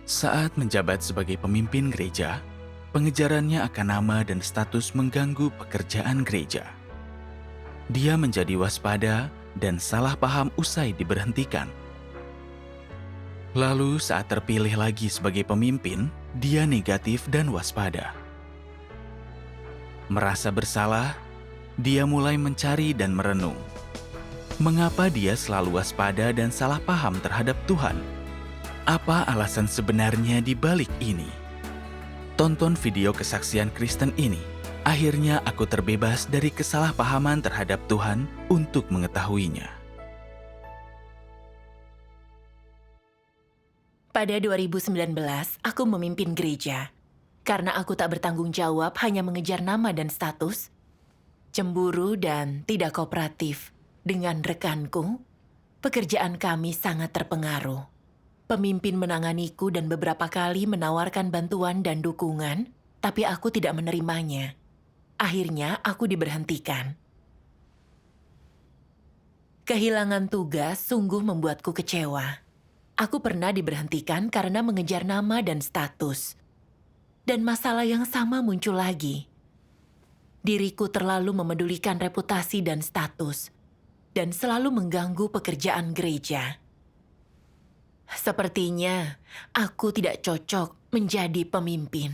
Saat menjabat sebagai pemimpin gereja, pengejarannya akan nama dan status mengganggu pekerjaan gereja. Dia menjadi waspada dan salah paham usai diberhentikan. Lalu saat terpilih lagi sebagai pemimpin, dia negatif dan waspada. Merasa bersalah, dia mulai mencari dan merenung. Mengapa dia selalu waspada dan salah paham terhadap Tuhan? Apa alasan sebenarnya di balik ini? Tonton video kesaksian Kristen ini. Akhirnya aku terbebas dari kesalahpahaman terhadap Tuhan untuk mengetahuinya. Pada 2019, aku memimpin gereja. Karena aku tak bertanggung jawab hanya mengejar nama dan status, cemburu dan tidak kooperatif dengan rekanku, pekerjaan kami sangat terpengaruh. Pemimpin menanganiku dan beberapa kali menawarkan bantuan dan dukungan, tapi aku tidak menerimanya. Akhirnya aku diberhentikan. Kehilangan tugas sungguh membuatku kecewa. Aku pernah diberhentikan karena mengejar nama dan status. Dan masalah yang sama muncul lagi. Diriku terlalu memedulikan reputasi dan status, dan selalu mengganggu pekerjaan gereja. Sepertinya aku tidak cocok menjadi pemimpin.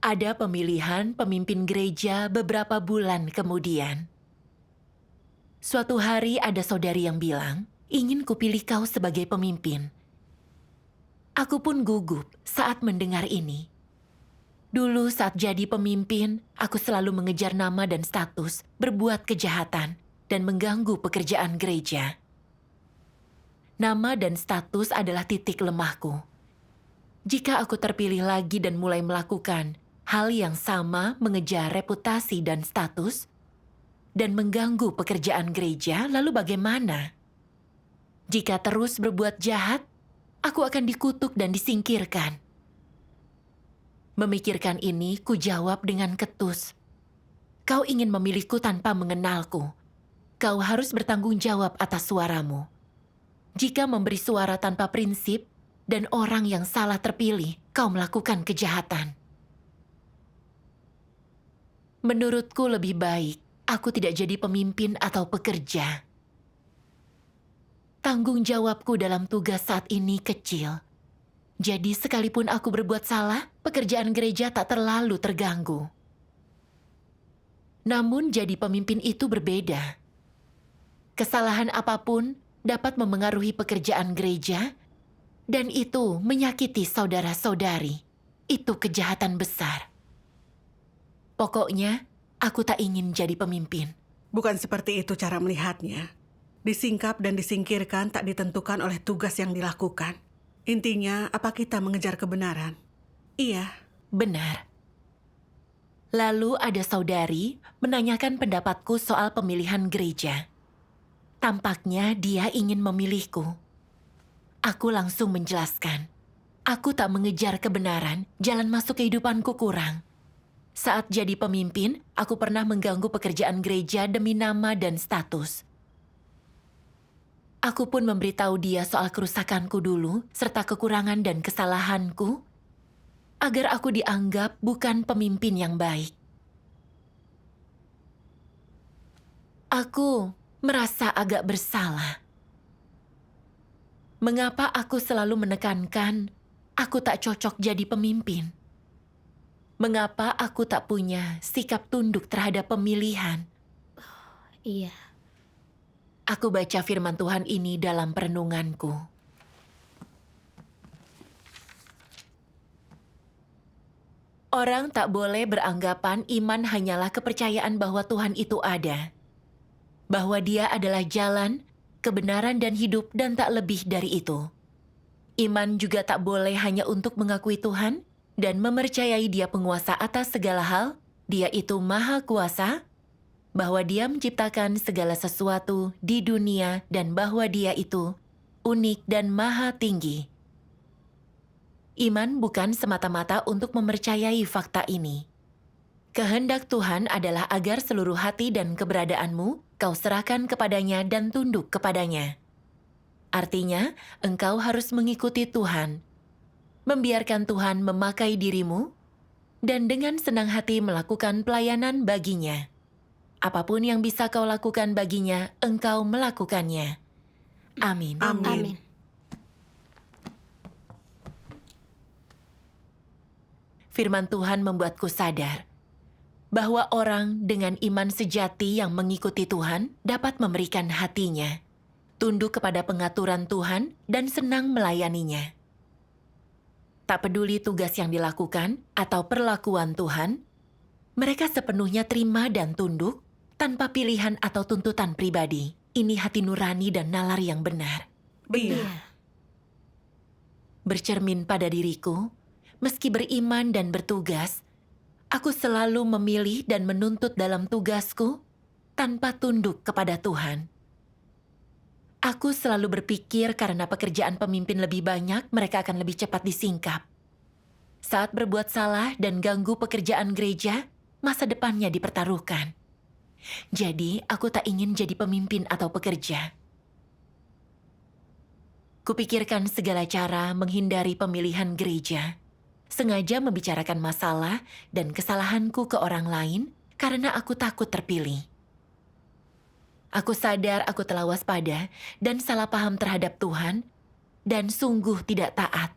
Ada pemilihan pemimpin gereja beberapa bulan kemudian. Suatu hari ada saudari yang bilang, ingin kupilih kau sebagai pemimpin. Aku pun gugup saat mendengar ini. Dulu saat jadi pemimpin, aku selalu mengejar nama dan status, berbuat kejahatan, dan mengganggu pekerjaan gereja. Nama dan status adalah titik lemahku. Jika aku terpilih lagi dan mulai melakukan hal yang sama, mengejar reputasi dan status, dan mengganggu pekerjaan gereja, lalu bagaimana? Jika terus berbuat jahat, aku akan dikutuk dan disingkirkan. Memikirkan ini, ku jawab dengan ketus. Kau ingin memilihku tanpa mengenalku. Kau harus bertanggung jawab atas suaramu. Jika memberi suara tanpa prinsip dan orang yang salah terpilih, kau melakukan kejahatan. Menurutku lebih baik aku tidak jadi pemimpin atau pekerja. Tanggung jawabku dalam tugas saat ini kecil. Jadi sekalipun aku berbuat salah, pekerjaan gereja tak terlalu terganggu. Namun jadi pemimpin itu berbeda. Kesalahan apapun dapat memengaruhi pekerjaan gereja, dan itu menyakiti saudara-saudari. Itu kejahatan besar. Pokoknya, aku tak ingin jadi pemimpin. Bukan seperti itu cara melihatnya. Disingkap dan disingkirkan tak ditentukan oleh tugas yang dilakukan. Intinya, apa kita mengejar kebenaran? Iya. Benar. Lalu ada saudari menanyakan pendapatku soal pemilihan gereja. Tampaknya dia ingin memilihku. Aku langsung menjelaskan. Aku tak mengejar kebenaran, jalan masuk kehidupanku kurang. Saat jadi pemimpin, aku pernah mengganggu pekerjaan gereja demi nama dan status. Aku pun memberitahu dia soal kerusakanku dulu, serta kekurangan dan kesalahanku, agar aku dianggap bukan pemimpin yang baik. Aku merasa agak bersalah. Mengapa aku selalu menekankan aku tak cocok jadi pemimpin? Mengapa aku tak punya sikap tunduk terhadap pemilihan? Iya. Aku baca firman Tuhan ini dalam perenunganku. Orang tak boleh beranggapan iman hanyalah kepercayaan bahwa Tuhan itu ada. Bahwa Dia adalah jalan, kebenaran dan hidup dan tak lebih dari itu. Iman juga tak boleh hanya untuk mengakui Tuhan dan mempercayai Dia penguasa atas segala hal, Dia itu maha kuasa, bahwa Dia menciptakan segala sesuatu di dunia dan bahwa Dia itu unik dan maha tinggi. Iman bukan semata-mata untuk mempercayai fakta ini. Kehendak Tuhan adalah agar seluruh hati dan keberadaanmu kau serahkan kepadanya dan tunduk kepadanya. Artinya, engkau harus mengikuti Tuhan, membiarkan Tuhan memakai dirimu, dan dengan senang hati melakukan pelayanan baginya. Apapun yang bisa kau lakukan baginya, engkau melakukannya. Amin. Amin. Firman Tuhan membuatku sadar bahwa orang dengan iman sejati yang mengikuti Tuhan dapat memberikan hatinya, tunduk kepada pengaturan Tuhan, dan senang melayaninya. Tak peduli tugas yang dilakukan atau perlakuan Tuhan, mereka sepenuhnya terima dan tunduk tanpa pilihan atau tuntutan pribadi. Ini hati nurani dan nalar yang benar. Iya. Bercermin pada diriku, meski beriman dan bertugas, aku selalu memilih dan menuntut dalam tugasku tanpa tunduk kepada Tuhan. Aku selalu berpikir karena pekerjaan pemimpin lebih banyak, mereka akan lebih cepat disingkap. Saat berbuat salah dan ganggu pekerjaan gereja, masa depannya dipertaruhkan. Jadi, aku tak ingin jadi pemimpin atau pekerja. Kupikirkan segala cara menghindari pemilihan gereja, sengaja membicarakan masalah dan kesalahanku ke orang lain karena aku takut terpilih. Aku sadar aku telah waspada dan salah paham terhadap Tuhan dan sungguh tidak taat.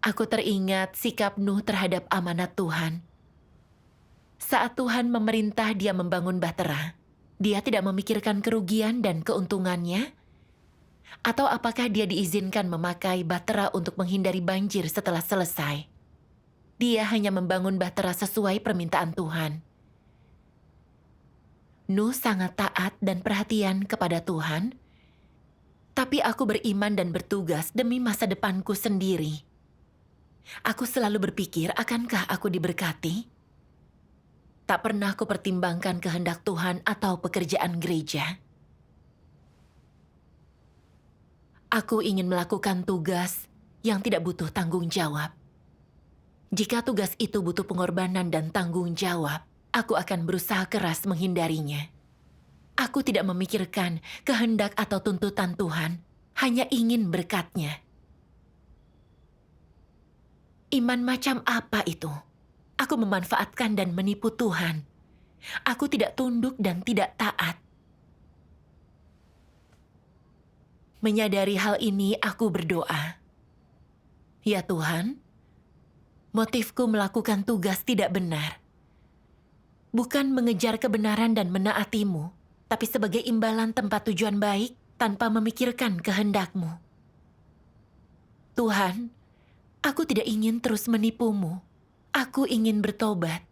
Aku teringat sikap Nuh terhadap amanat Tuhan. Saat Tuhan memerintah dia membangun bahtera, dia tidak memikirkan kerugian dan keuntungannya, atau apakah dia diizinkan memakai bahtera untuk menghindari banjir setelah selesai. Dia hanya membangun bahtera sesuai permintaan Tuhan. Nuh sangat taat dan perhatian kepada Tuhan, tapi aku beriman dan bertugas demi masa depanku sendiri. Aku selalu berpikir, akankah aku diberkati? Tak pernah aku pertimbangkan kehendak Tuhan atau pekerjaan gereja. Aku ingin melakukan tugas yang tidak butuh tanggung jawab. Jika tugas itu butuh pengorbanan dan tanggung jawab, aku akan berusaha keras menghindarinya. Aku tidak memikirkan kehendak atau tuntutan Tuhan, hanya ingin berkat-Nya. Iman macam apa itu? Aku memanfaatkan dan menipu Tuhan. Aku tidak tunduk dan tidak taat. Menyadari hal ini, aku berdoa. Ya Tuhan, motifku melakukan tugas tidak benar. Bukan mengejar kebenaran dan menaati-Mu, tapi sebagai imbalan tempat tujuan baik tanpa memikirkan kehendak-Mu. Tuhan, aku tidak ingin terus menipu-Mu. Aku ingin bertobat.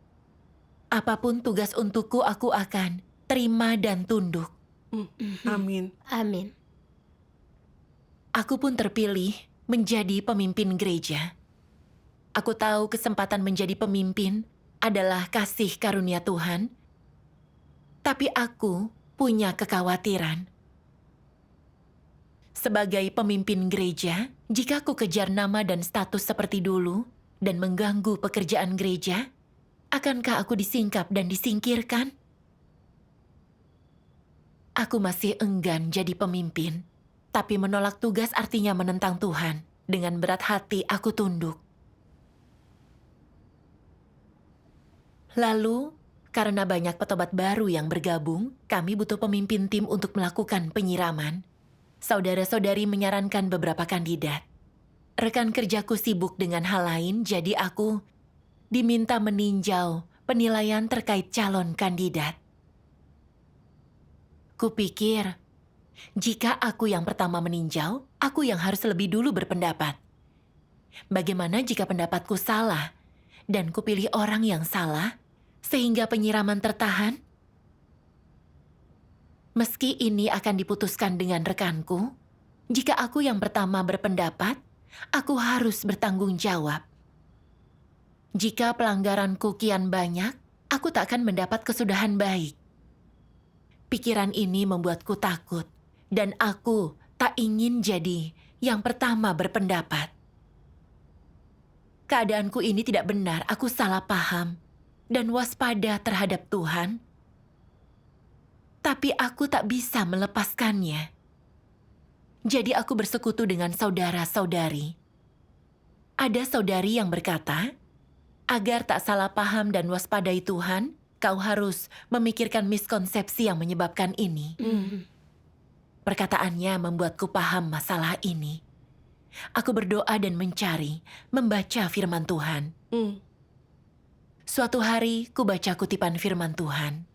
Apapun tugas untukku, aku akan terima dan tunduk. Amin. Amin. Aku pun terpilih menjadi pemimpin gereja. Aku tahu kesempatan menjadi pemimpin adalah kasih karunia Tuhan, tapi aku punya kekhawatiran. Sebagai pemimpin gereja, jika aku kejar nama dan status seperti dulu dan mengganggu pekerjaan gereja, akankah aku disingkap dan disingkirkan? Aku masih enggan jadi pemimpin, tapi menolak tugas artinya menentang Tuhan. Dengan berat hati aku tunduk. Lalu, karena banyak petobat baru yang bergabung, kami butuh pemimpin tim untuk melakukan penyiraman. Saudara-saudari menyarankan beberapa kandidat. Rekan kerjaku sibuk dengan hal lain, jadi aku diminta meninjau penilaian terkait calon kandidat. Kupikir, jika aku yang pertama meninjau, aku yang harus lebih dulu berpendapat. Bagaimana jika pendapatku salah dan kupilih orang yang salah, sehingga penyiraman tertahan? Meski ini akan diputuskan dengan rekanku, jika aku yang pertama berpendapat, aku harus bertanggung jawab. Jika pelanggaranku kian banyak, aku tak akan mendapat kesudahan baik. Pikiran ini membuatku takut, dan aku tak ingin jadi yang pertama berpendapat. Keadaanku ini tidak benar, aku salah paham dan waspada terhadap Tuhan. Tapi aku tak bisa melepaskannya. Jadi aku bersekutu dengan saudara-saudari. Ada saudari yang berkata, agar tak salah paham dan waspadai Tuhan, kau harus memikirkan miskonsepsi yang menyebabkan ini. Perkataannya membuatku paham masalah ini. Aku berdoa dan mencari, membaca firman Tuhan. Suatu hari, ku baca kutipan firman Tuhan.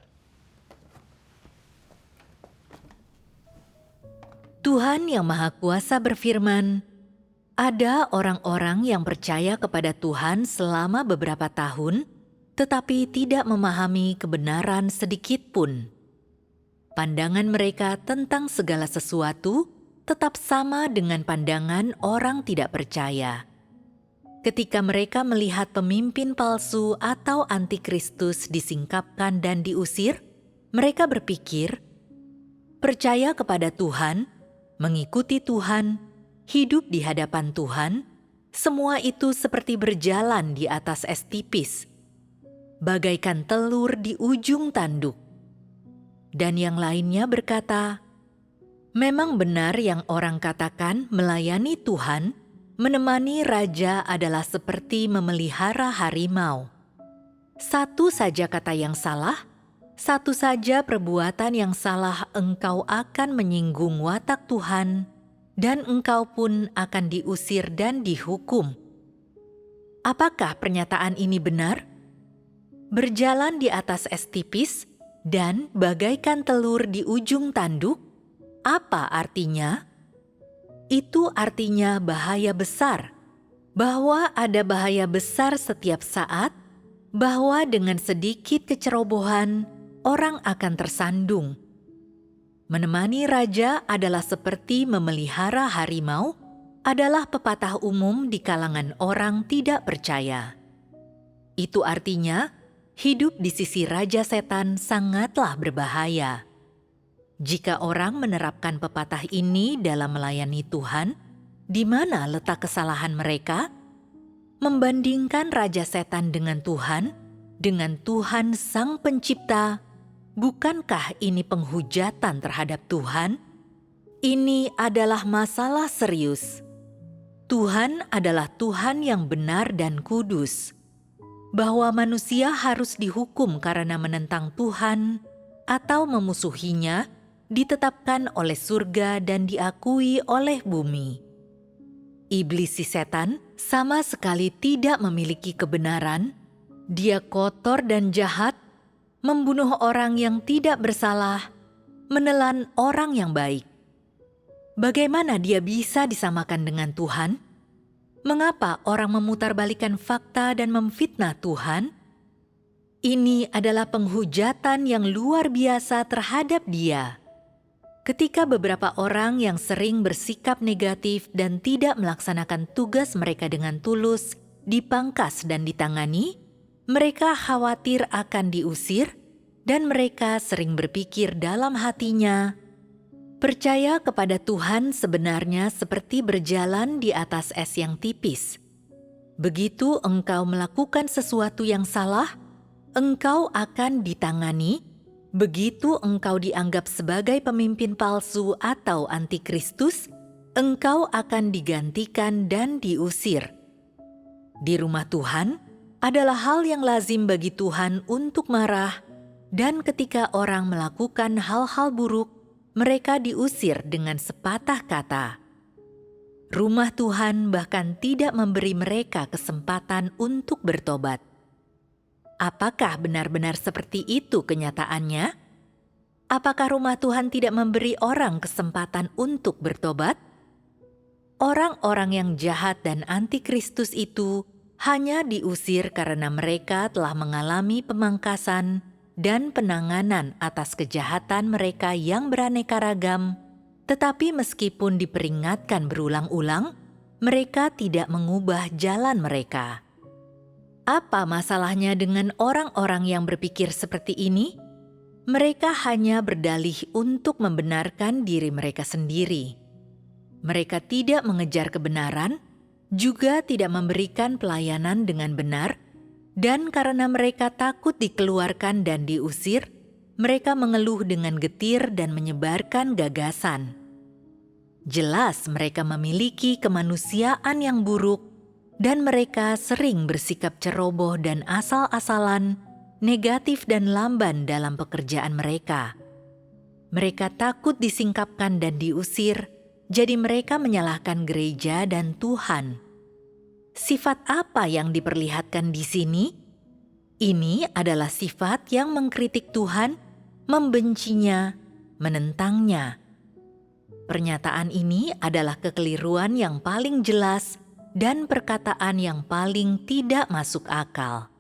Tuhan Yang Maha Kuasa berfirman, ada orang-orang yang percaya kepada Tuhan selama beberapa tahun, tetapi tidak memahami kebenaran sedikit pun. Pandangan mereka tentang segala sesuatu tetap sama dengan pandangan orang tidak percaya. Ketika mereka melihat pemimpin palsu atau antikristus disingkapkan dan diusir, mereka berpikir, percaya kepada Tuhan, mengikuti Tuhan, hidup di hadapan Tuhan, semua itu seperti berjalan di atas es tipis, bagaikan telur di ujung tanduk. Dan yang lainnya berkata, memang benar yang orang katakan melayani Tuhan, menemani raja adalah seperti memelihara harimau. Satu saja kata yang salah, satu saja perbuatan yang salah engkau akan menyinggung watak Tuhan, dan engkau pun akan diusir dan dihukum. Apakah pernyataan ini benar? Berjalan di atas es tipis dan bagaikan telur di ujung tanduk, apa artinya? Itu artinya bahaya besar, bahwa ada bahaya besar setiap saat, bahwa dengan sedikit kecerobohan, orang akan tersandung. Menemani raja adalah seperti memelihara harimau, adalah pepatah umum di kalangan orang tidak percaya. Itu artinya, hidup di sisi Raja Setan sangatlah berbahaya. Jika orang menerapkan pepatah ini dalam melayani Tuhan, di mana letak kesalahan mereka? Membandingkan Raja Setan dengan Tuhan Sang Pencipta, bukankah ini penghujatan terhadap Tuhan? Ini adalah masalah serius. Tuhan adalah Tuhan yang benar dan kudus. Bahwa manusia harus dihukum karena menentang Tuhan atau memusuhinya ditetapkan oleh surga dan diakui oleh bumi. Iblis si setan sama sekali tidak memiliki kebenaran. Dia kotor dan jahat, membunuh orang yang tidak bersalah, menelan orang yang baik. Bagaimana dia bisa disamakan dengan Tuhan? Mengapa orang memutarbalikkan fakta dan memfitnah Tuhan? Ini adalah penghujatan yang luar biasa terhadap dia. Ketika beberapa orang yang sering bersikap negatif dan tidak melaksanakan tugas mereka dengan tulus dipangkas dan ditangani, mereka khawatir akan diusir dan mereka sering berpikir dalam hatinya, percaya kepada Tuhan sebenarnya seperti berjalan di atas es yang tipis. Begitu engkau melakukan sesuatu yang salah, engkau akan ditangani. Begitu engkau dianggap sebagai pemimpin palsu atau antikristus, engkau akan digantikan dan diusir. Di rumah Tuhan adalah hal yang lazim bagi Tuhan untuk marah, dan ketika orang melakukan hal-hal buruk, mereka diusir dengan sepatah kata. Rumah Tuhan bahkan tidak memberi mereka kesempatan untuk bertobat. Apakah benar-benar seperti itu kenyataannya? Apakah rumah Tuhan tidak memberi orang kesempatan untuk bertobat? Orang-orang yang jahat dan antikristus itu hanya diusir karena mereka telah mengalami pemangkasan dan penanganan atas kejahatan mereka yang beraneka ragam. Tetapi meskipun diperingatkan berulang-ulang, mereka tidak mengubah jalan mereka. Apa masalahnya dengan orang-orang yang berpikir seperti ini? Mereka hanya berdalih untuk membenarkan diri mereka sendiri. Mereka tidak mengejar kebenaran, juga tidak memberikan pelayanan dengan benar, dan karena mereka takut dikeluarkan dan diusir, mereka mengeluh dengan getir dan menyebarkan gagasan. Jelas mereka memiliki kemanusiaan yang buruk dan mereka sering bersikap ceroboh dan asal-asalan, negatif dan lamban dalam pekerjaan mereka. Mereka takut disingkapkan dan diusir, jadi mereka menyalahkan gereja dan Tuhan. Sifat apa yang diperlihatkan di sini? Ini adalah sifat yang mengkritik Tuhan, membencinya, menentangnya. Pernyataan ini adalah kekeliruan yang paling jelas dan perkataan yang paling tidak masuk akal.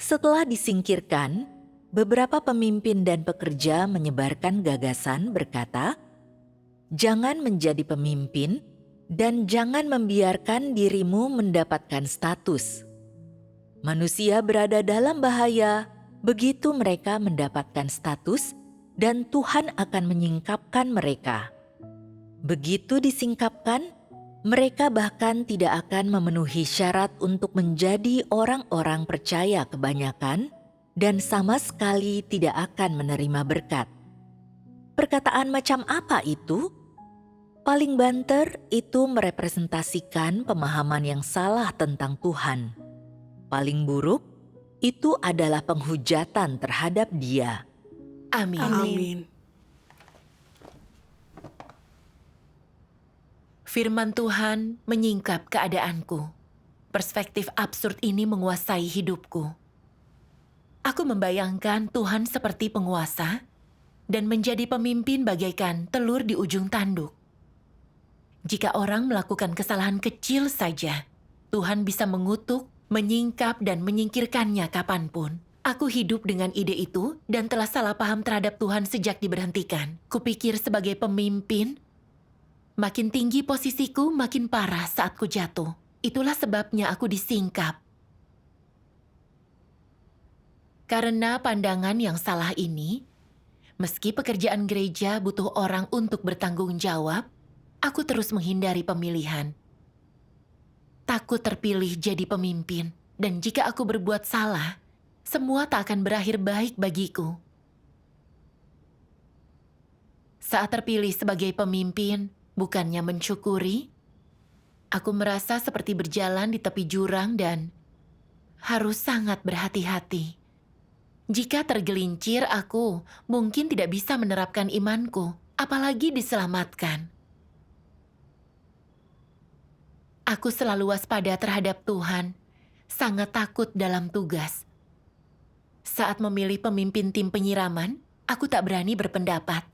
Setelah disingkirkan, beberapa pemimpin dan pekerja menyebarkan gagasan berkata, "Jangan menjadi pemimpin dan jangan membiarkan dirimu mendapatkan status. Manusia berada dalam bahaya begitu mereka mendapatkan status dan Tuhan akan menyingkapkan mereka. Begitu disingkapkan, mereka bahkan tidak akan memenuhi syarat untuk menjadi orang-orang percaya kebanyakan dan sama sekali tidak akan menerima berkat." Perkataan macam apa itu? Paling banter itu merepresentasikan pemahaman yang salah tentang Tuhan. Paling buruk itu adalah penghujatan terhadap Dia. Amin. Amin. Firman Tuhan menyingkap keadaanku. Perspektif absurd ini menguasai hidupku. Aku membayangkan Tuhan seperti penguasa dan menjadi pemimpin bagaikan telur di ujung tanduk. Jika orang melakukan kesalahan kecil saja, Tuhan bisa mengutuk, menyingkap, dan menyingkirkannya kapanpun. Aku hidup dengan ide itu dan telah salah paham terhadap Tuhan sejak diberhentikan. Kupikir sebagai pemimpin, makin tinggi posisiku, makin parah saat ku jatuh. Itulah sebabnya aku disingkap. Karena pandangan yang salah ini, meski pekerjaan gereja butuh orang untuk bertanggung jawab, aku terus menghindari pemilihan. Takut terpilih jadi pemimpin, dan jika aku berbuat salah, semua tak akan berakhir baik bagiku. Saat terpilih sebagai pemimpin, bukannya mensyukuri, aku merasa seperti berjalan di tepi jurang dan harus sangat berhati-hati. Jika tergelincir, aku mungkin tidak bisa menerapkan imanku, apalagi diselamatkan. Aku selalu waspada terhadap Tuhan, sangat takut dalam tugas. Saat memilih pemimpin tim penyiraman, aku tak berani berpendapat.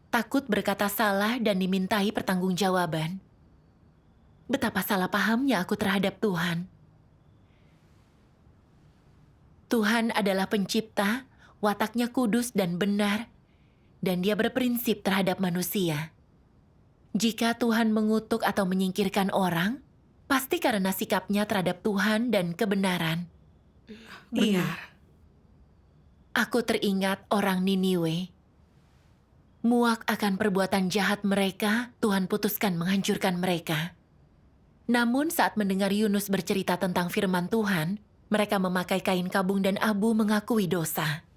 Takut berkata salah dan dimintai pertanggungjawaban. Betapa salah pahamnya aku terhadap Tuhan. Tuhan adalah pencipta, wataknya kudus dan benar, dan Dia berprinsip terhadap manusia. Jika Tuhan mengutuk atau menyingkirkan orang, pasti karena sikapnya terhadap Tuhan dan kebenaran. Iya. Aku teringat orang Niniwe. Muak akan perbuatan jahat mereka, Tuhan putuskan menghancurkan mereka. Namun saat mendengar Yunus bercerita tentang firman Tuhan, mereka memakai kain kabung dan abu mengakui dosa.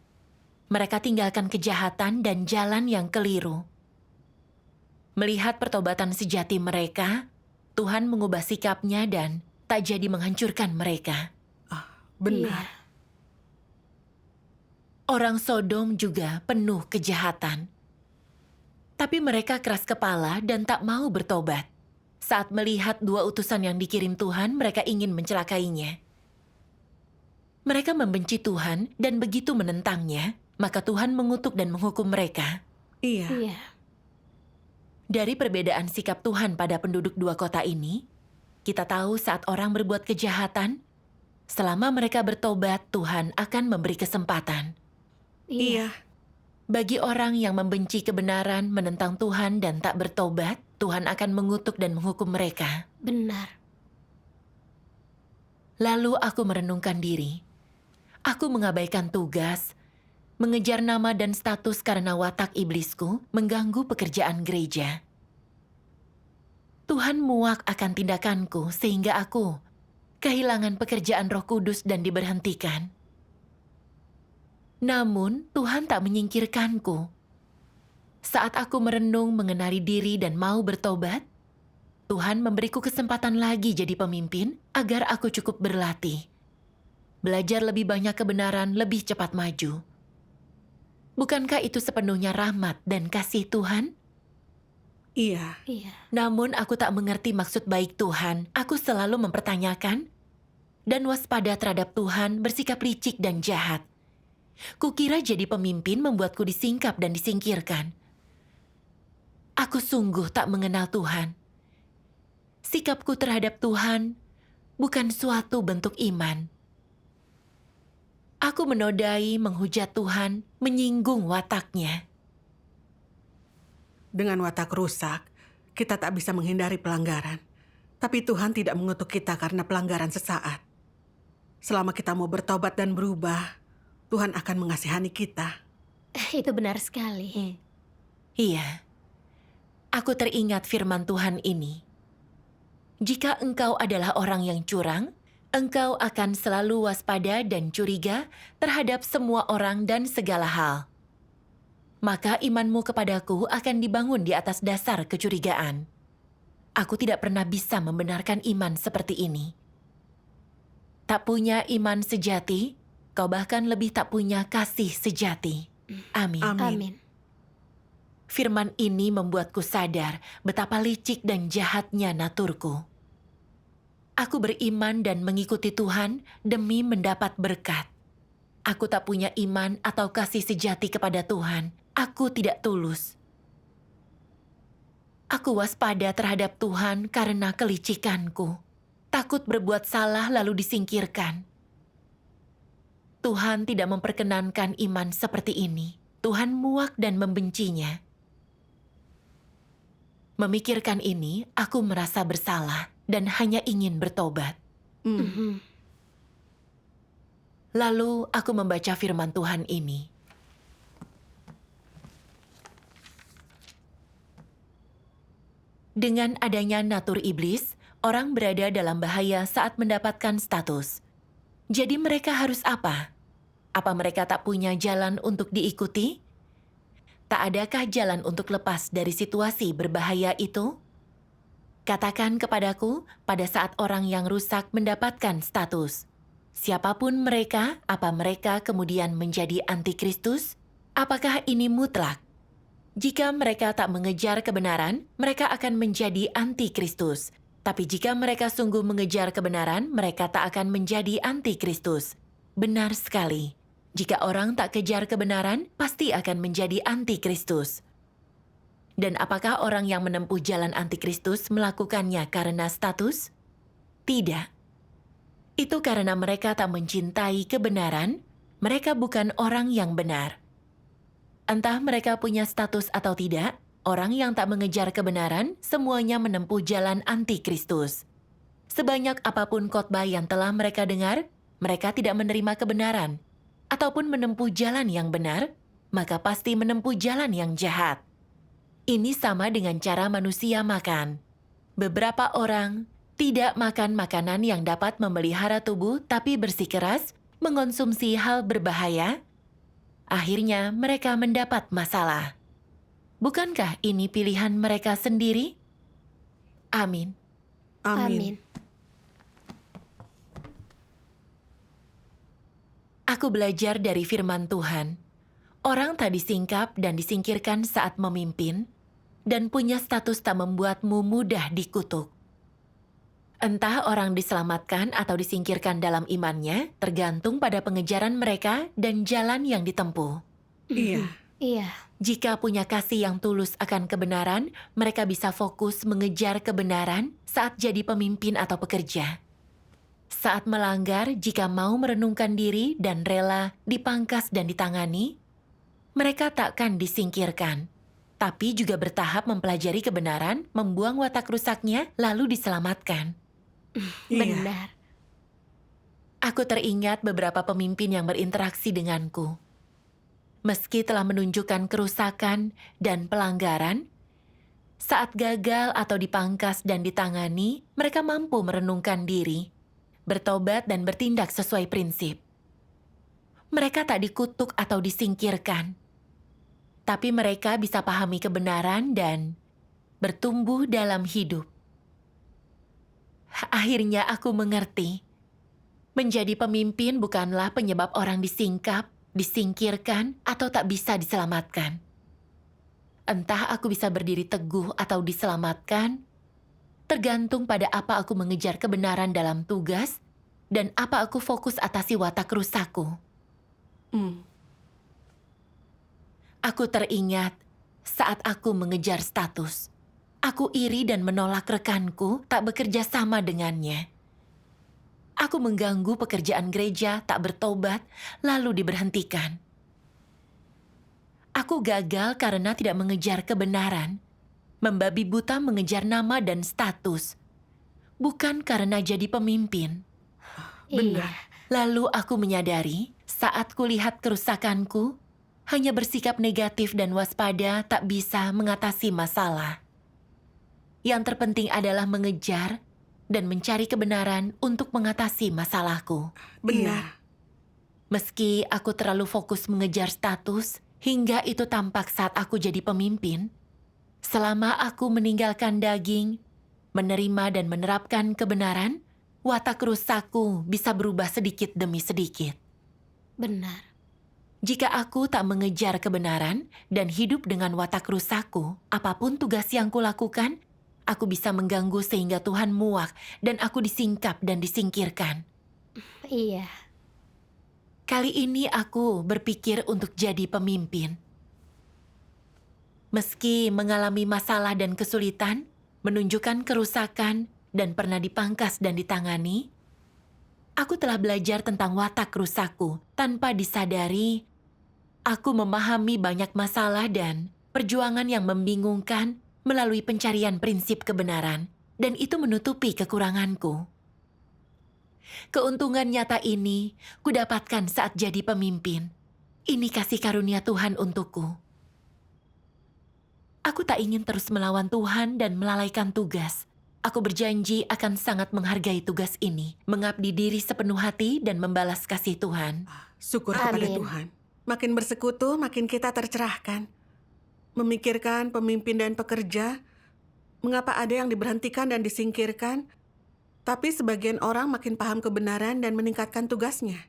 Mereka tinggalkan kejahatan dan jalan yang keliru. Melihat pertobatan sejati mereka, Tuhan mengubah sikapnya dan tak jadi menghancurkan mereka. Benar. Orang Sodom juga penuh kejahatan. Tapi mereka keras kepala dan tak mau bertobat. Saat melihat dua utusan yang dikirim Tuhan, mereka ingin mencelakainya. Mereka membenci Tuhan dan begitu menentangnya, maka Tuhan mengutuk dan menghukum mereka. Iya. Dari perbedaan sikap Tuhan pada penduduk dua kota ini, kita tahu saat orang berbuat kejahatan, selama mereka bertobat, Tuhan akan memberi kesempatan. Iya. Bagi orang yang membenci kebenaran, menentang Tuhan dan tak bertobat, Tuhan akan mengutuk dan menghukum mereka. Benar. Lalu aku merenungkan diri. Aku mengabaikan tugas, mengejar nama dan status karena watak iblisku mengganggu pekerjaan gereja. Tuhan muak akan tindakanku sehingga aku kehilangan pekerjaan Roh Kudus dan diberhentikan. Namun, Tuhan tak menyingkirkanku. Saat aku merenung mengenali diri dan mau bertobat, Tuhan memberiku kesempatan lagi jadi pemimpin agar aku cukup berlatih. Belajar lebih banyak kebenaran, lebih cepat maju. Bukankah itu sepenuhnya rahmat dan kasih Tuhan? Iya, Iya. Namun aku tak mengerti maksud baik Tuhan. Aku selalu mempertanyakan dan waspada terhadap Tuhan, bersikap licik dan jahat. Kukira jadi pemimpin membuatku disingkap dan disingkirkan. Aku sungguh tak mengenal Tuhan. Sikapku terhadap Tuhan bukan suatu bentuk iman. Aku menodai, menghujat Tuhan, menyinggung wataknya. dengan watak rusak, kita tak bisa menghindari pelanggaran. Tapi Tuhan tidak mengutuk kita karena pelanggaran sesaat. Selama kita mau bertobat dan berubah, Tuhan akan mengasihani kita. Itu benar sekali. Iya, aku teringat firman Tuhan ini. Jika engkau adalah orang yang curang, engkau akan selalu waspada dan curiga terhadap semua orang dan segala hal. Maka imanmu kepadaku akan dibangun di atas dasar kecurigaan. Aku tidak pernah bisa membenarkan iman seperti ini. Tak punya iman sejati, kau bahkan lebih tak punya kasih sejati. Amin. Amin. Firman ini membuatku sadar betapa licik dan jahatnya naturku. Aku beriman dan mengikuti Tuhan demi mendapat berkat. Aku tak punya iman atau kasih sejati kepada Tuhan. Aku tidak tulus. Aku waspada terhadap Tuhan karena kelicikanku. Takut berbuat salah lalu disingkirkan. Tuhan tidak memperkenankan iman seperti ini. Tuhan muak dan membencinya. Memikirkan ini, aku merasa bersalah dan hanya ingin bertobat. Lalu aku membaca firman Tuhan ini. Dengan adanya natur iblis, orang berada dalam bahaya saat mendapatkan status. Jadi mereka harus apa? Apa mereka tak punya jalan untuk diikuti? Tak adakah jalan untuk lepas dari situasi berbahaya itu? Katakan kepadaku pada saat orang yang rusak mendapatkan status. Siapapun mereka, apa mereka kemudian menjadi antikristus? Apakah ini mutlak? Jika mereka tak mengejar kebenaran, mereka akan menjadi antikristus. Tapi jika mereka sungguh mengejar kebenaran, mereka tak akan menjadi antikristus. Benar sekali. Jika orang tak kejar kebenaran, pasti akan menjadi antikristus. Dan apakah orang yang menempuh jalan antikristus melakukannya karena status? Tidak. Itu karena mereka tak mencintai kebenaran, mereka bukan orang yang benar. Entah mereka punya status atau tidak, orang yang tak mengejar kebenaran, semuanya menempuh jalan antikristus. Sebanyak apapun khotbah yang telah mereka dengar, mereka tidak menerima kebenaran, ataupun menempuh jalan yang benar, maka pasti menempuh jalan yang jahat. Ini sama dengan cara manusia makan. Beberapa orang tidak makan makanan yang dapat memelihara tubuh tapi bersikeras, mengonsumsi hal berbahaya. Akhirnya mereka mendapat masalah. Bukankah ini pilihan mereka sendiri? Amin. Amin. Aku belajar dari firman Tuhan. Orang tak disingkap dan disingkirkan saat memimpin, dan punya status tak membuatmu mudah dikutuk. Entah orang diselamatkan atau disingkirkan dalam imannya, tergantung pada pengejaran mereka dan jalan yang ditempuh. Iya. Iya. Jika punya kasih yang tulus akan kebenaran, mereka bisa fokus mengejar kebenaran saat jadi pemimpin atau pekerja. Saat melanggar, jika mau merenungkan diri dan rela dipangkas dan ditangani, mereka takkan disingkirkan, tapi juga bertahap mempelajari kebenaran, membuang watak rusaknya, lalu diselamatkan. Iya. Benar. Aku teringat beberapa pemimpin yang berinteraksi denganku. Meski telah menunjukkan kerusakan dan pelanggaran, saat gagal atau dipangkas dan ditangani, mereka mampu merenungkan diri, bertobat dan bertindak sesuai prinsip. Mereka tak dikutuk atau disingkirkan, tapi mereka bisa pahami kebenaran dan bertumbuh dalam hidup. Akhirnya aku mengerti, menjadi pemimpin bukanlah penyebab orang disingkap, disingkirkan, atau tak bisa diselamatkan. Entah aku bisa berdiri teguh atau diselamatkan, tergantung pada apa aku mengejar kebenaran dalam tugas dan apa aku fokus atasi watak rusakku. Aku teringat saat aku mengejar status. Aku iri dan menolak rekanku tak bekerja sama dengannya. Aku mengganggu pekerjaan gereja tak bertobat lalu diberhentikan. Aku gagal karena tidak mengejar kebenaran, membabi buta mengejar nama dan status, bukan karena jadi pemimpin. Iya. Lalu aku menyadari saat kulihat kerusakanku, hanya bersikap negatif dan waspada tak bisa mengatasi masalah. Yang terpenting adalah mengejar dan mencari kebenaran untuk mengatasi masalahku. Benar. Meski aku terlalu fokus mengejar status, hingga itu tampak saat aku jadi pemimpin, selama aku meninggalkan daging, menerima dan menerapkan kebenaran, watak rusakku bisa berubah sedikit demi sedikit. Benar. Jika aku tak mengejar kebenaran dan hidup dengan watak rusakku, apapun tugas yang kulakukan, aku bisa mengganggu sehingga Tuhan muak dan aku disingkap dan disingkirkan. Iya. Kali ini aku berpikir untuk jadi pemimpin. Meski mengalami masalah dan kesulitan, menunjukkan kerusakan, dan pernah dipangkas dan ditangani, aku telah belajar tentang watak rusakku tanpa disadari. Aku memahami banyak masalah dan perjuangan yang membingungkan melalui pencarian prinsip kebenaran, dan itu menutupi kekuranganku. Keuntungan nyata ini kudapatkan saat jadi pemimpin. Ini kasih karunia Tuhan untukku. Aku tak ingin terus melawan Tuhan dan melalaikan tugas. Aku berjanji akan sangat menghargai tugas ini, mengabdi diri sepenuh hati dan membalas kasih Tuhan. Syukur kepada Amin. Tuhan. Makin bersekutu, makin kita tercerahkan. Memikirkan pemimpin dan pekerja, mengapa ada yang diberhentikan dan disingkirkan, tapi sebagian orang makin paham kebenaran dan meningkatkan tugasnya.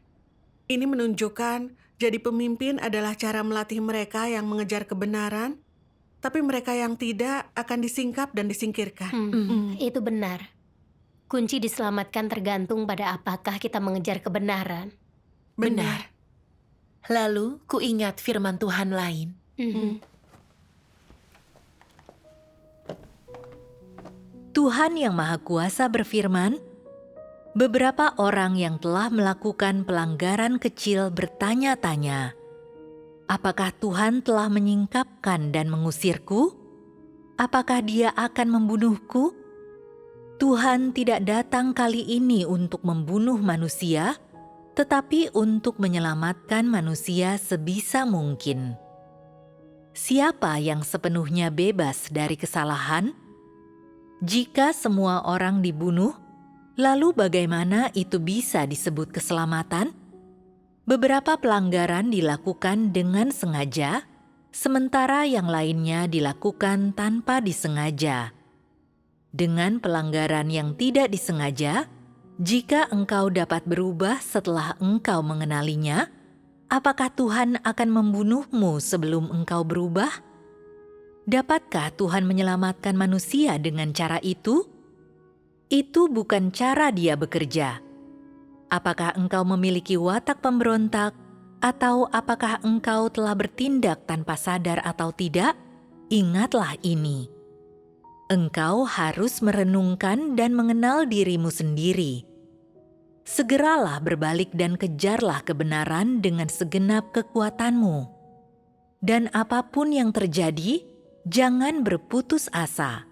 Ini menunjukkan jadi pemimpin adalah cara melatih mereka yang mengejar kebenaran, tapi mereka yang tidak akan disingkap dan disingkirkan. Itu benar. Kunci diselamatkan tergantung pada apakah kita mengejar kebenaran. Benar. Lalu ku ingat firman Tuhan lain. Tuhan Yang Maha Kuasa berfirman, beberapa orang yang telah melakukan pelanggaran kecil bertanya-tanya, apakah Tuhan telah menyingkapkan dan mengusirku? Apakah Dia akan membunuhku? Tuhan tidak datang kali ini untuk membunuh manusia, tetapi untuk menyelamatkan manusia sebisa mungkin. Siapa yang sepenuhnya bebas dari kesalahan? Jika semua orang dibunuh, lalu bagaimana itu bisa disebut keselamatan? Beberapa pelanggaran dilakukan dengan sengaja, sementara yang lainnya dilakukan tanpa disengaja. Dengan pelanggaran yang tidak disengaja, jika engkau dapat berubah setelah engkau mengenalinya, apakah Tuhan akan membunuhmu sebelum engkau berubah? Dapatkah Tuhan menyelamatkan manusia dengan cara itu? Itu bukan cara Dia bekerja. Apakah engkau memiliki watak pemberontak, atau apakah engkau telah bertindak tanpa sadar atau tidak? Ingatlah ini. Engkau harus merenungkan dan mengenal dirimu sendiri. Segeralah berbalik dan kejarlah kebenaran dengan segenap kekuatanmu. Dan apapun yang terjadi, jangan berputus asa.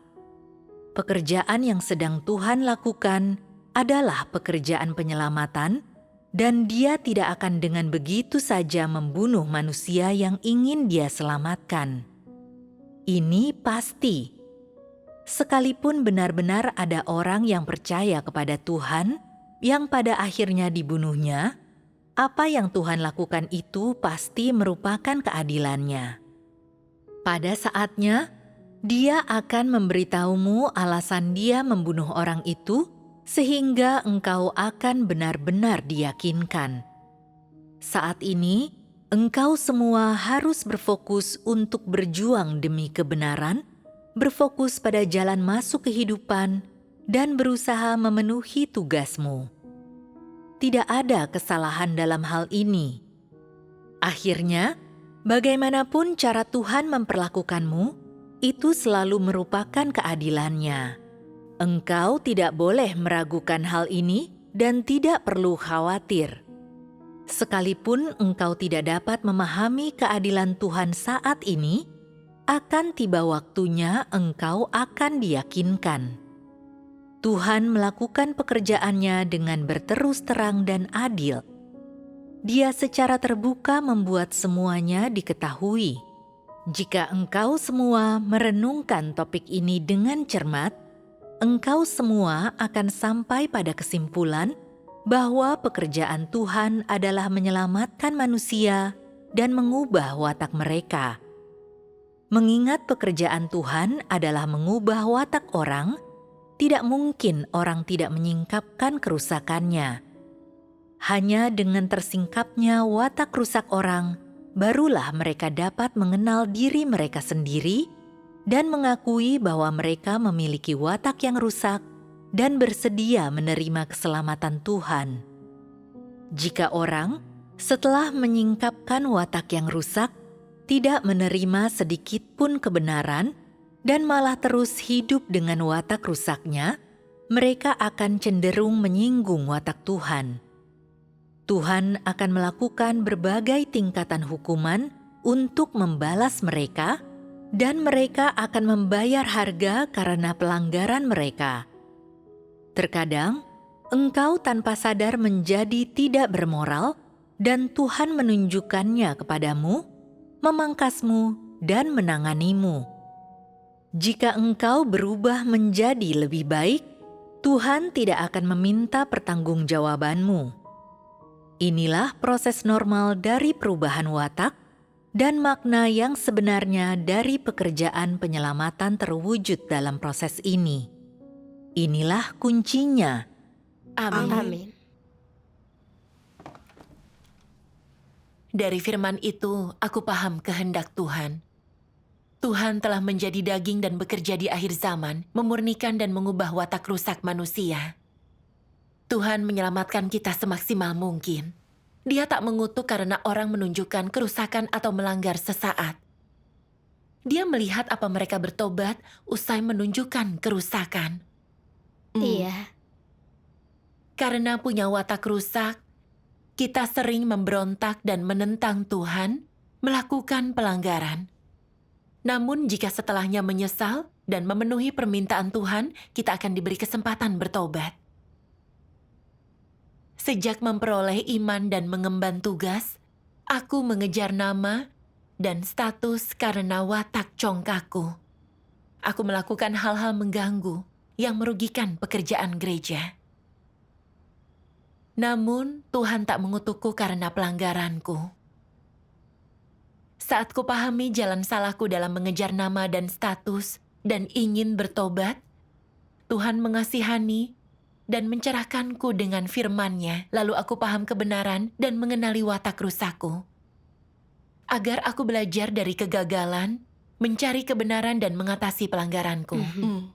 Pekerjaan yang sedang Tuhan lakukan adalah pekerjaan penyelamatan, dan Dia tidak akan dengan begitu saja membunuh manusia yang ingin Dia selamatkan. Ini pasti. Sekalipun benar-benar ada orang yang percaya kepada Tuhan, yang pada akhirnya dibunuhnya, apa yang Tuhan lakukan itu pasti merupakan keadilannya. Pada saatnya, Dia akan memberitahumu alasan Dia membunuh orang itu, sehingga engkau akan benar-benar diyakinkan. Saat ini, engkau semua harus berfokus untuk berjuang demi kebenaran, berfokus pada jalan masuk kehidupan, dan berusaha memenuhi tugasmu. Tidak ada kesalahan dalam hal ini. Akhirnya, bagaimanapun cara Tuhan memperlakukanmu, itu selalu merupakan keadilannya. Engkau tidak boleh meragukan hal ini dan tidak perlu khawatir. Sekalipun engkau tidak dapat memahami keadilan Tuhan saat ini, akan tiba waktunya engkau akan diyakinkan. Tuhan melakukan pekerjaannya dengan berterus terang dan adil. Dia secara terbuka membuat semuanya diketahui. Jika engkau semua merenungkan topik ini dengan cermat, engkau semua akan sampai pada kesimpulan bahwa pekerjaan Tuhan adalah menyelamatkan manusia dan mengubah watak mereka. Mengingat pekerjaan Tuhan adalah mengubah watak orang, tidak mungkin orang tidak menyingkapkan kerusakannya. Hanya dengan tersingkapnya watak rusak orang, barulah mereka dapat mengenal diri mereka sendiri dan mengakui bahwa mereka memiliki watak yang rusak dan bersedia menerima keselamatan Tuhan. Jika orang, setelah menyingkapkan watak yang rusak, tidak menerima sedikit pun kebenaran dan malah terus hidup dengan watak rusaknya, mereka akan cenderung menyinggung watak Tuhan. Tuhan akan melakukan berbagai tingkatan hukuman untuk membalas mereka, dan mereka akan membayar harga karena pelanggaran mereka. Terkadang, engkau tanpa sadar menjadi tidak bermoral, dan Tuhan menunjukkannya kepadamu, memangkasmu, dan menanganimu. Jika engkau berubah menjadi lebih baik, Tuhan tidak akan meminta pertanggungjawabanmu. Inilah proses normal dari perubahan watak dan makna yang sebenarnya dari pekerjaan penyelamatan terwujud dalam proses ini. Inilah kuncinya. Amin. Dari firman itu, aku paham kehendak Tuhan. Tuhan telah menjadi daging dan bekerja di akhir zaman, memurnikan dan mengubah watak rusak manusia. Tuhan menyelamatkan kita semaksimal mungkin. Dia tak mengutuk karena orang menunjukkan kerusakan atau melanggar sesaat. Dia melihat apa mereka bertobat usai menunjukkan kerusakan. Iya. Karena punya watak rusak, kita sering memberontak dan menentang Tuhan, melakukan pelanggaran. Namun jika setelahnya menyesal dan memenuhi permintaan Tuhan, kita akan diberi kesempatan bertobat. Sejak memperoleh iman dan mengemban tugas, aku mengejar nama dan status karena watak congkakku. Aku melakukan hal-hal mengganggu yang merugikan pekerjaan gereja. Namun Tuhan tak mengutukku karena pelanggaranku. Saat kupahami jalan salahku dalam mengejar nama dan status dan ingin bertobat, Tuhan mengasihani dan mencerahkanku dengan firman-Nya, lalu aku paham kebenaran dan mengenali watak rusakku. Agar aku belajar dari kegagalan, mencari kebenaran dan mengatasi pelanggaranku.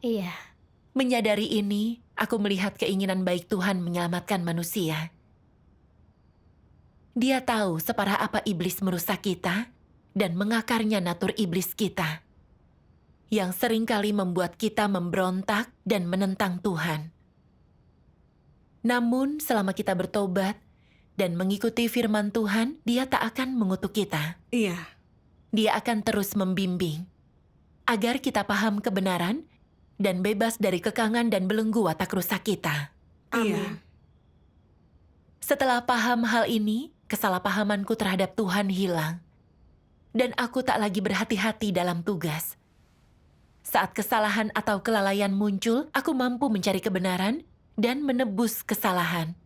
Iya. Menyadari ini, aku melihat keinginan baik Tuhan menyelamatkan manusia. Dia tahu separah apa iblis merusak kita dan mengakarnya natur iblis kita, yang seringkali membuat kita memberontak dan menentang Tuhan. Namun selama kita bertobat dan mengikuti firman Tuhan, Dia tak akan mengutuk kita. Iya. Dia akan terus membimbing agar kita paham kebenaran dan bebas dari kekangan dan belenggu watak rusak kita. Iya. Setelah paham hal ini, kesalahpahamanku terhadap Tuhan hilang. Dan aku tak lagi berhati-hati dalam tugas. Saat kesalahan atau kelalaian muncul, aku mampu mencari kebenaran dan menebus kesalahan.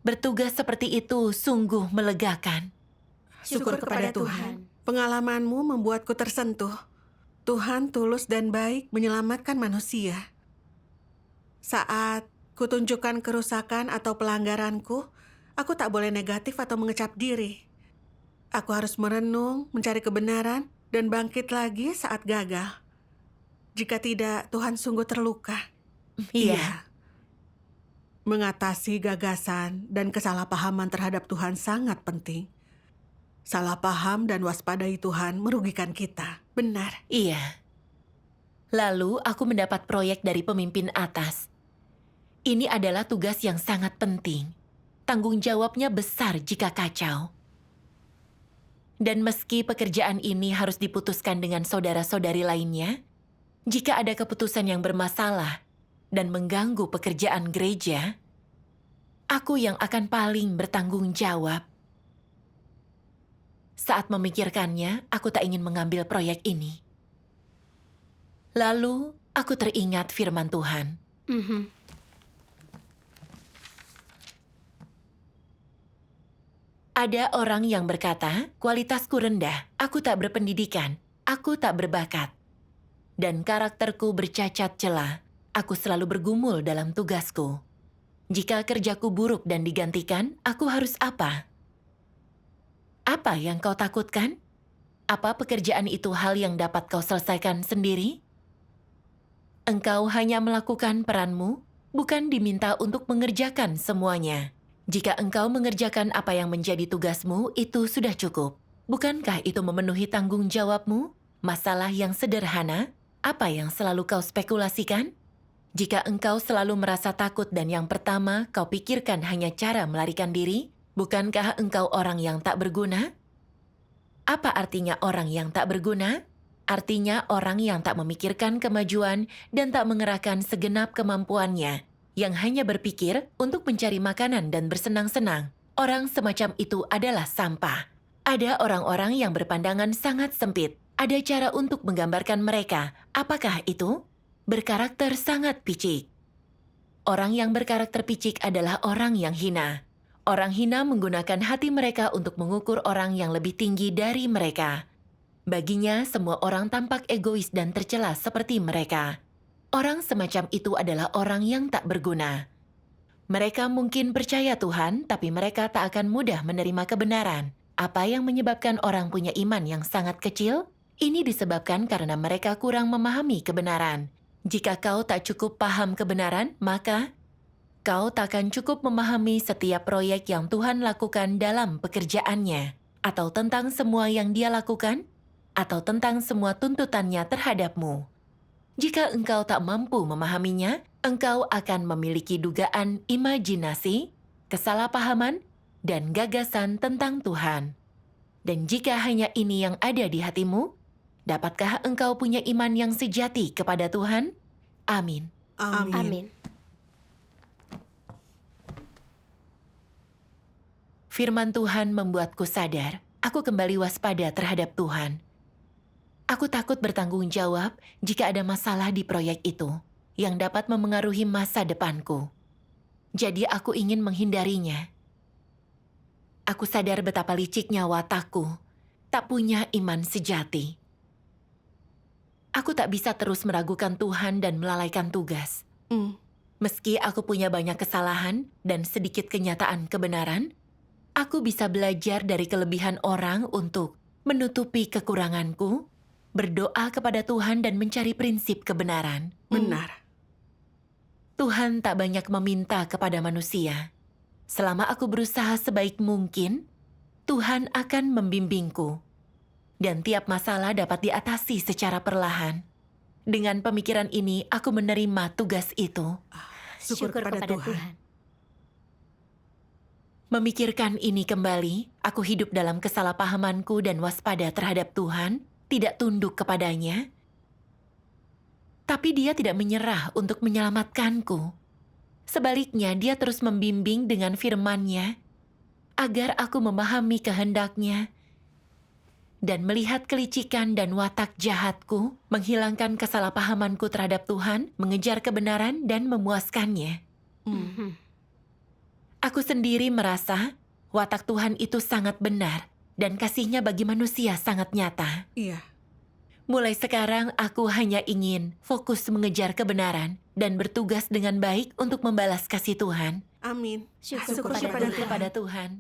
Bertugas seperti itu sungguh melegakan. Syukur kepada Tuhan. Pengalamanmu membuatku tersentuh. Tuhan tulus dan baik menyelamatkan manusia. Saat kutunjukkan kerusakan atau pelanggaranku, aku tak boleh negatif atau mengecap diri. Aku harus merenung, mencari kebenaran, dan bangkit lagi saat gagal. Jika tidak, Tuhan sungguh terluka. Iya. Mengatasi gagasan dan kesalahpahaman terhadap Tuhan sangat penting. Salah paham dan waspadai Tuhan merugikan kita. Benar. Iya. Lalu aku mendapat proyek dari pemimpin atas. Ini adalah tugas yang sangat penting. Tanggung jawabnya besar jika kacau. Dan meski pekerjaan ini harus diputuskan dengan saudara-saudari lainnya, jika ada keputusan yang bermasalah dan mengganggu pekerjaan gereja, aku yang akan paling bertanggung jawab. Saat memikirkannya, aku tak ingin mengambil proyek ini. Lalu, aku teringat firman Tuhan. Ada orang yang berkata, kualitasku rendah, aku tak berpendidikan, aku tak berbakat. Dan karakterku bercacat celah, aku selalu bergumul dalam tugasku. Jika kerjaku buruk dan digantikan, aku harus apa? Apa yang kau takutkan? Apa pekerjaan itu hal yang dapat kau selesaikan sendiri? Engkau hanya melakukan peranmu, bukan diminta untuk mengerjakan semuanya. Jika engkau mengerjakan apa yang menjadi tugasmu, itu sudah cukup. Bukankah itu memenuhi tanggung jawabmu? Masalah yang sederhana, apa yang selalu kau spekulasikan? Jika engkau selalu merasa takut dan yang pertama kau pikirkan hanya cara melarikan diri, bukankah engkau orang yang tak berguna? Apa artinya orang yang tak berguna? Artinya orang yang tak memikirkan kemajuan dan tak mengerahkan segenap kemampuannya, yang hanya berpikir untuk mencari makanan dan bersenang-senang. Orang semacam itu adalah sampah. Ada orang-orang yang berpandangan sangat sempit. Ada cara untuk menggambarkan mereka. Apakah itu? Berkarakter sangat picik. Orang yang berkarakter picik adalah orang yang hina. Orang hina menggunakan hati mereka untuk mengukur orang yang lebih tinggi dari mereka. Baginya, semua orang tampak egois dan tercela seperti mereka. Orang semacam itu adalah orang yang tak berguna. Mereka mungkin percaya Tuhan, tapi mereka tak akan mudah menerima kebenaran. Apa yang menyebabkan orang punya iman yang sangat kecil? Ini disebabkan karena mereka kurang memahami kebenaran. Jika kau tak cukup paham kebenaran, maka kau tak akan cukup memahami setiap proyek yang Tuhan lakukan dalam pekerjaannya, atau tentang semua yang Dia lakukan, atau tentang semua tuntutannya terhadapmu. Jika engkau tak mampu memahaminya, engkau akan memiliki dugaan imajinasi, kesalahpahaman, dan gagasan tentang Tuhan. Dan jika hanya ini yang ada di hatimu, dapatkah engkau punya iman yang sejati kepada Tuhan? Amin. Amin. Firman Tuhan membuatku sadar, aku kembali waspada terhadap Tuhan. Aku takut bertanggung jawab jika ada masalah di proyek itu yang dapat memengaruhi masa depanku. Jadi aku ingin menghindarinya. Aku sadar betapa liciknya watakku, tak punya iman sejati. Aku tak bisa terus meragukan Tuhan dan melalaikan tugas. Meski aku punya banyak kesalahan dan sedikit kenyataan kebenaran, aku bisa belajar dari kelebihan orang untuk menutupi kekuranganku, berdoa kepada Tuhan dan mencari prinsip kebenaran. Benar. Tuhan tak banyak meminta kepada manusia. Selama aku berusaha sebaik mungkin, Tuhan akan membimbingku. Dan tiap masalah dapat diatasi secara perlahan. Dengan pemikiran ini, aku menerima tugas itu. Syukur kepada Tuhan. Memikirkan ini kembali, aku hidup dalam kesalahpahamanku dan waspada terhadap Tuhan, tidak tunduk kepadanya. Tapi Dia tidak menyerah untuk menyelamatkanku. Sebaliknya, Dia terus membimbing dengan firman-Nya, agar aku memahami kehendak-Nya, dan melihat kelicikan dan watak jahatku, menghilangkan kesalahpahamanku terhadap Tuhan, mengejar kebenaran dan memuaskannya. Aku sendiri merasa watak Tuhan itu sangat benar dan kasih-Nya bagi manusia sangat nyata. Iya. Mulai sekarang aku hanya ingin fokus mengejar kebenaran dan bertugas dengan baik untuk membalas kasih Tuhan. Amin. Syukur Syukur kepada Tuhan. kepada Tuhan.